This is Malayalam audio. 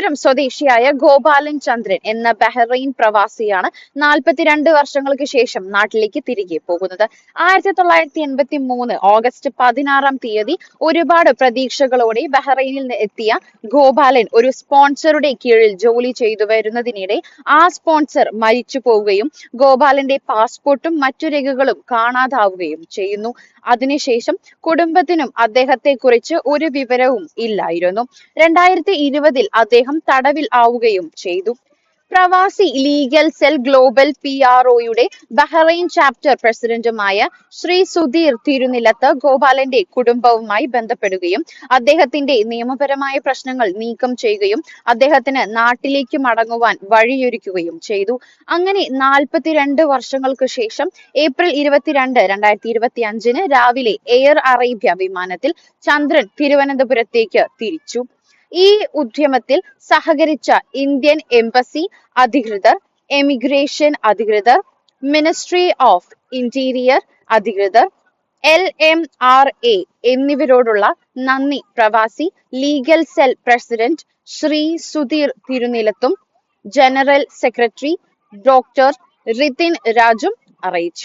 തിരുവനന്തപുരം സ്വദേശിയായ ഗോപാലൻ ചന്ദ്രൻ എന്ന ബഹ്റൈൻ പ്രവാസിയാണ് 42 വർഷങ്ങൾക്ക് ശേഷം നാട്ടിലേക്ക് തിരികെ പോകുന്നത്. 1983 ഓഗസ്റ്റ് 16 തീയതി ഒരുപാട് പ്രതീക്ഷകളോടെ ബഹ്റൈനിൽ എത്തിയ ഗോപാലൻ ഒരു സ്പോൺസറുടെ കീഴിൽ ജോലി ചെയ്തു വരുന്നതിനിടെ ആ സ്പോൺസർ മരിച്ചു പോവുകയും ഗോപാലന്റെ പാസ്പോർട്ടും മറ്റു രേഖകളും കാണാതാവുകയും ചെയ്യുന്നു. അതിനുശേഷം കുടുംബത്തിനും അദ്ദേഹത്തെ കുറിച്ച് ഒരു വിവരവും ഇല്ലായിരുന്നു. 2020 അദ്ദേഹം തടവിൽ ആവുകയും ചെയ്തു. പ്രവാസി ലീഗൽ സെൽ ഗ്ലോബൽ PROയുടെ ബഹ്റൈൻ ചാപ്റ്റർ പ്രസിഡന്റുമായ ശ്രീ സുധീർ തിരുനിലത്ത് ഗോപാലന്റെ കുടുംബവുമായി ബന്ധപ്പെടുകയും അദ്ദേഹത്തിന്റെ നിയമപരമായ പ്രശ്നങ്ങൾ നീക്കം ചെയ്യുകയും അദ്ദേഹത്തിന് നാട്ടിലേക്ക് മടങ്ങുവാൻ വഴിയൊരുക്കുകയും ചെയ്തു. അങ്ങനെ 42 വർഷങ്ങൾക്ക് ശേഷം ഏപ്രിൽ 22, 2025 രാവിലെ എയർ അറേബ്യ വിമാനത്തിൽ ചന്ദ്രൻ തിരുവനന്തപുരത്തേക്ക് തിരിച്ചു. ഈ ഉദ്യമത്തിൽ സഹകരിച്ച ഇന്ത്യൻ എംബസി അധികൃതർ, എമിഗ്രേഷൻ അധികൃതർ, മിനിസ്ട്രി ഓഫ് ഇന്റീരിയർ അധികൃതർ, LMRA എന്നിവരോടുള്ള നന്ദി പ്രവാസി legal cell president Shri Sudheer തിരുനിലത്തും ജനറൽ സെക്രട്ടറി ഡോക്ടർ റിതിൻ രാജും അറിയിച്ചു.